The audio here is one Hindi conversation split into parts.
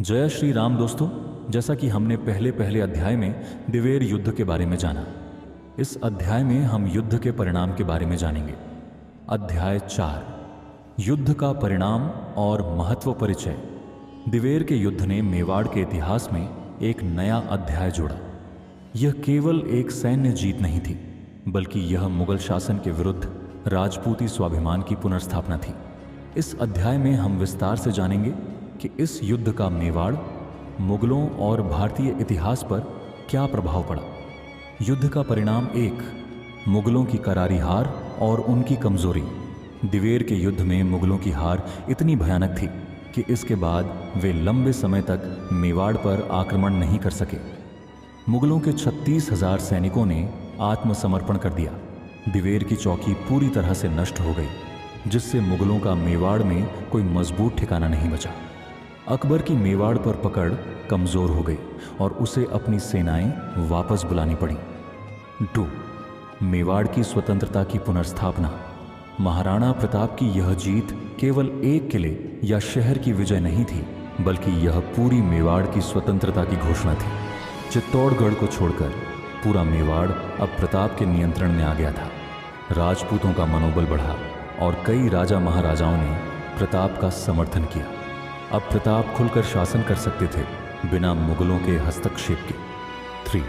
जय श्री राम दोस्तों। जैसा कि हमने पहले अध्याय में दिवेर युद्ध के बारे में जाना, इस अध्याय में हम युद्ध के परिणाम के बारे में जानेंगे। अध्याय 4, युद्ध का परिणाम और महत्व परिचय। दिवेर के युद्ध ने मेवाड़ के इतिहास में एक नया अध्याय जोड़ा। यह केवल एक सैन्य जीत नहीं थी, बल्कि यह मुगल शासन के विरुद्ध राजपूती स्वाभिमान की पुनर्स्थापना थी। इस अध्याय में हम विस्तार से जानेंगे कि इस युद्ध का मेवाड़, मुगलों और भारतीय इतिहास पर क्या प्रभाव पड़ा। युद्ध का परिणाम 1, मुगलों की करारी हार और उनकी कमजोरी। दिवेर के युद्ध में मुगलों की हार इतनी भयानक थी कि इसके बाद वे लंबे समय तक मेवाड़ पर आक्रमण नहीं कर सके। मुगलों के 36,000 सैनिकों ने आत्मसमर्पण कर दिया। दिवेर की चौकी पूरी तरह से नष्ट हो गई, जिससे मुगलों का मेवाड़ में कोई मजबूत ठिकाना नहीं बचा। अकबर की मेवाड़ पर पकड़ कमजोर हो गई और उसे अपनी सेनाएं वापस बुलानी पड़ी। 2, मेवाड़ की स्वतंत्रता की पुनर्स्थापना। महाराणा प्रताप की यह जीत केवल एक किले या शहर की विजय नहीं थी, बल्कि यह पूरी मेवाड़ की स्वतंत्रता की घोषणा थी। चित्तौड़गढ़ को छोड़कर पूरा मेवाड़ अब प्रताप के नियंत्रण में आ गया था। राजपूतों का मनोबल बढ़ा और कई राजा महाराजाओं ने प्रताप का समर्थन किया। अब प्रताप खुलकर शासन कर सकते थे, बिना मुगलों के हस्तक्षेप के। 3,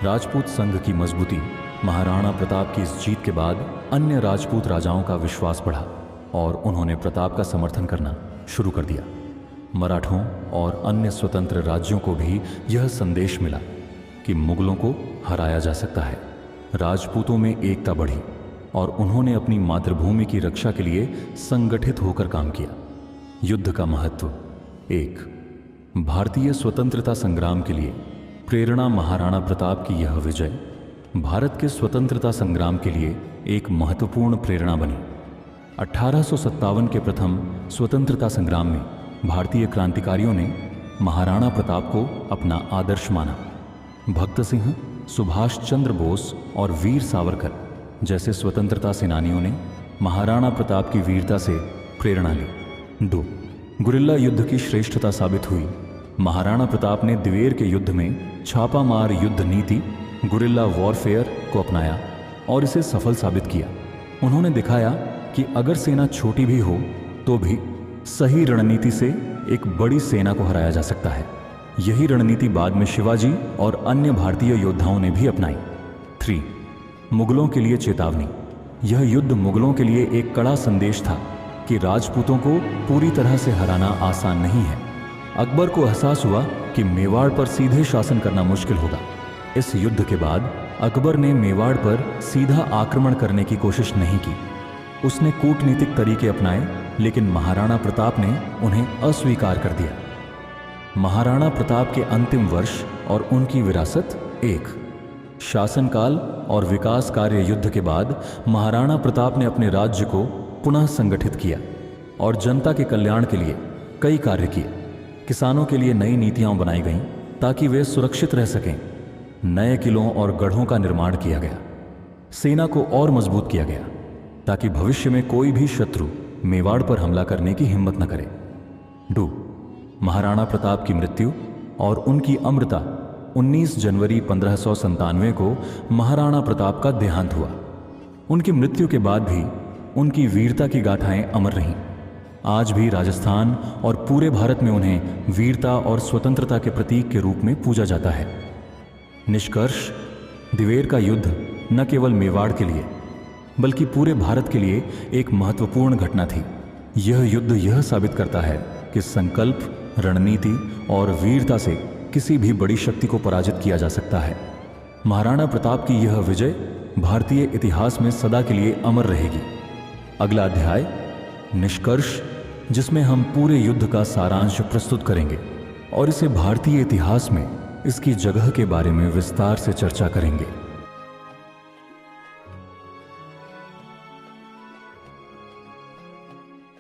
राजपूत संघ की मजबूती। महाराणा प्रताप की इस जीत के बाद अन्य राजपूत राजाओं का विश्वास बढ़ा और उन्होंने प्रताप का समर्थन करना शुरू कर दिया। मराठों और अन्य स्वतंत्र राज्यों को भी यह संदेश मिला कि मुगलों को हराया जा सकता है। राजपूतों में एकता बढ़ी और उन्होंने अपनी मातृभूमि की रक्षा के लिए संगठित होकर काम किया। युद्ध का महत्व। 1, भारतीय स्वतंत्रता संग्राम के लिए प्रेरणा। महाराणा प्रताप की यह विजय भारत के स्वतंत्रता संग्राम के लिए एक महत्वपूर्ण प्रेरणा बनी। 1857 के प्रथम स्वतंत्रता संग्राम में भारतीय क्रांतिकारियों ने महाराणा प्रताप को अपना आदर्श माना। भगत सिंह, सुभाष चंद्र बोस और वीर सावरकर जैसे स्वतंत्रता सेनानियों ने महाराणा प्रताप की वीरता से प्रेरणा ली। 2, गुरिल्ला युद्ध की श्रेष्ठता साबित हुई। महाराणा प्रताप ने दिवेर के युद्ध में छापामार युद्ध नीति, गुरिल्ला वॉरफेयर को अपनाया और इसे सफल साबित किया। उन्होंने दिखाया कि अगर सेना छोटी भी हो तो भी सही रणनीति से एक बड़ी सेना को हराया जा सकता है। यही रणनीति बाद में शिवाजी और अन्य भारतीय योद्धाओं ने भी अपनाई। 3, मुगलों के लिए चेतावनी। यह युद्ध मुगलों के लिए एक कड़ा संदेश था कि राजपूतों को पूरी तरह से हराना आसान नहीं है। अकबर को एहसास हुआ कि मेवाड़ पर सीधे शासन करना मुश्किल होगा। इस युद्ध के बाद अकबर ने मेवाड़ पर सीधा आक्रमण करने की कोशिश नहीं की। उसने कूटनीतिक तरीके अपनाए, लेकिन महाराणा प्रताप ने उन्हें अस्वीकार कर दिया। महाराणा प्रताप के अंतिम वर्ष और उनकी विरासत। 1, शासनकाल और विकास कार्य। युद्ध के बाद महाराणा प्रताप ने अपने राज्य को पुनः संगठित किया और जनता के कल्याण के लिए कई कार्य किए। किसानों के लिए नई नीतियां बनाई गईं ताकि वे सुरक्षित रह सकें। नए किलों और गढ़ों का निर्माण किया गया। सेना को और मजबूत किया गया ताकि भविष्य में कोई भी शत्रु मेवाड़ पर हमला करने की हिम्मत न करे। 2, महाराणा प्रताप की मृत्यु और उनकी अमरता। 19 जनवरी 1597 को महाराणा प्रताप का देहांत हुआ। उनकी मृत्यु के बाद भी उनकी वीरता की गाथाएं अमर रहीं। आज भी राजस्थान और पूरे भारत में उन्हें वीरता और स्वतंत्रता के प्रतीक के रूप में पूजा जाता है। निष्कर्ष, दिवेर का युद्ध न केवल मेवाड़ के लिए बल्कि पूरे भारत के लिए एक महत्वपूर्ण घटना थी। यह युद्ध यह साबित करता है कि संकल्प, रणनीति और वीरता से किसी भी बड़ी शक्ति को पराजित किया जा सकता है। महाराणा प्रताप की यह विजय भारतीय इतिहास में सदा के लिए अमर रहेगी। अगला अध्याय निष्कर्ष, जिसमें हम पूरे युद्ध का सारांश प्रस्तुत करेंगे और इसे भारतीय इतिहास में इसकी जगह के बारे में विस्तार से चर्चा करेंगे।